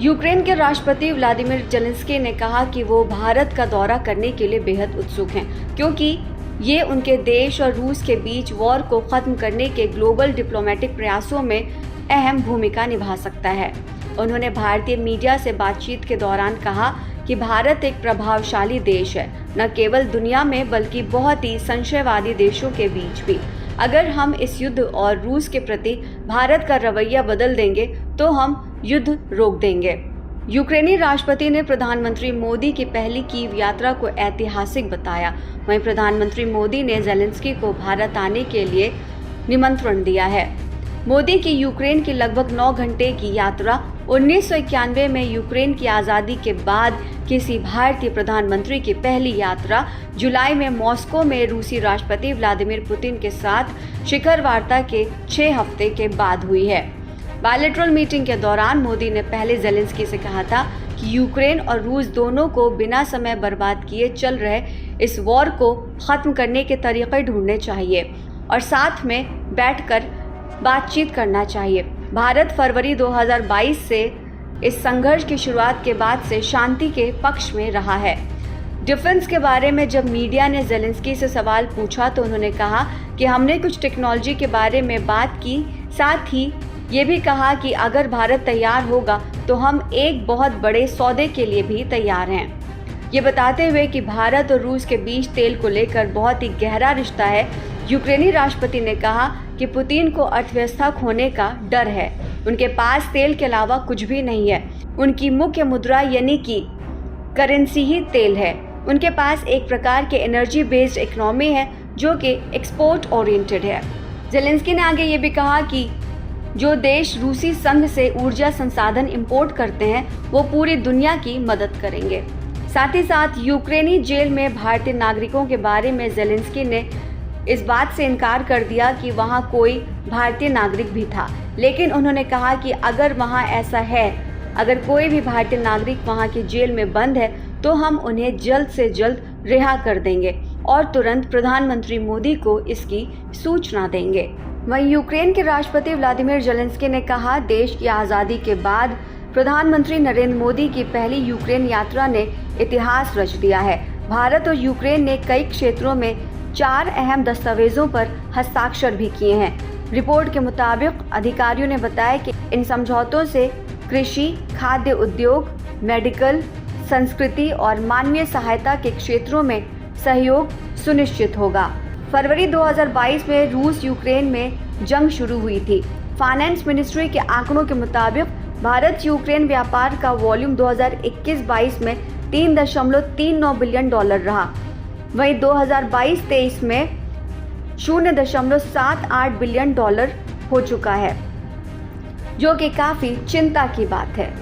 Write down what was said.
Ukraine के राष्ट्रपति Vladimir Zelensky ने कहा कि वो भारत का दौरा करने के लिए बेहद उत्सुक हैं, क्योंकि ये उनके देश और रूस के बीच वॉर को खत्म करने के ग्लोबल डिप्लोमेटिक प्रयासों में अहम भूमिका निभा सकता है। उन्होंने भारतीय मीडिया से बातचीत के दौरान कहा कि भारत एक प्रभावशाली देश है, न केवल दुनिया में बल्कि बहुत ही संशयवादी देशों के बीच भी। अगर हम इस युद्ध और रूस के प्रति भारत का रवैया बदल देंगे तो हम युद्ध रोक देंगे। यूक्रेनी राष्ट्रपति ने प्रधानमंत्री मोदी की पहली कीव यात्रा को ऐतिहासिक बताया। वहीं प्रधानमंत्री मोदी ने जेलेंस्की को भारत आने के लिए निमंत्रण दिया है। मोदी की यूक्रेन की लगभग 9 घंटे की यात्रा 1991 में यूक्रेन की आज़ादी के बाद किसी भारतीय प्रधानमंत्री की पहली यात्रा जुलाई में मॉस्को में रूसी राष्ट्रपति व्लादिमीर पुतिन के साथ शिखर वार्ता के 6 हफ्ते के बाद हुई है। बायलैटरल मीटिंग के दौरान मोदी ने पहले जेलेंस्की से कहा था कि यूक्रेन और रूस दोनों को बिना समय बर्बाद किए चल रहे इस वॉर को ख़त्म करने के तरीक़े ढूंढने चाहिए और साथ में बैठकर बातचीत करना चाहिए। भारत फरवरी 2022 से इस संघर्ष की शुरुआत के बाद से शांति के पक्ष में रहा है। डिफेंस के बारे में जब मीडिया ने जेलेंस्की से सवाल पूछा तो उन्होंने कहा कि हमने कुछ टेक्नोलॉजी के बारे में बात की, साथ ही ये भी कहा कि अगर भारत तैयार होगा तो हम एक बहुत बड़े सौदे के लिए भी तैयार हैं। ये बताते हुए कि भारत और रूस के बीच तेल को लेकर बहुत ही गहरा रिश्ता है, यूक्रेनी राष्ट्रपति ने कहा कि पुतिन को अर्थव्यवस्था खोने का डर है। उनके पास तेल के अलावा कुछ भी नहीं है। उनकी मुख्य मुद्रा यानी कि करेंसी ही तेल है। उनके पास एक प्रकार के एनर्जी बेस्ड इकोनॉमी है जो कि एक्सपोर्ट ओरिएंटेड है। जेलेंस्की ने आगे ये भी कहा कि जो देश रूसी संघ से ऊर्जा संसाधन इंपोर्ट करते हैं वो पूरी दुनिया की मदद करेंगे। साथ ही साथ यूक्रेनी जेल में भारतीय नागरिकों के बारे में जेलेंस्की ने इस बात से इनकार कर दिया कि वहां कोई भारतीय नागरिक भी था, लेकिन उन्होंने कहा कि अगर वहां ऐसा है, अगर कोई भी भारतीय नागरिक वहां की जेल में बंद है तो हम उन्हें जल्द से जल्द रिहा कर देंगे और तुरंत प्रधानमंत्री मोदी को इसकी सूचना देंगे। वहीं यूक्रेन के राष्ट्रपति व्लादिमीर जेलेंस्की ने कहा, देश की आज़ादी के बाद प्रधानमंत्री नरेंद्र मोदी की पहली यूक्रेन यात्रा ने इतिहास रच दिया है। भारत और यूक्रेन ने कई क्षेत्रों में 4 अहम दस्तावेजों पर हस्ताक्षर भी किए हैं। रिपोर्ट के मुताबिक अधिकारियों ने बताया कि इन समझौतों से कृषि, खाद्य उद्योग, मेडिकल, संस्कृति और मानवीय सहायता के क्षेत्रों में सहयोग सुनिश्चित होगा। फरवरी 2022 में रूस यूक्रेन में जंग शुरू हुई थी। फाइनेंस मिनिस्ट्री के आंकड़ों के मुताबिक भारत यूक्रेन व्यापार का वॉल्यूम 2021-22 में $3.39 बिलियन रहा। वहीं 2022-23 में $0.78 बिलियन हो चुका है, जो कि काफ़ी चिंता की बात है।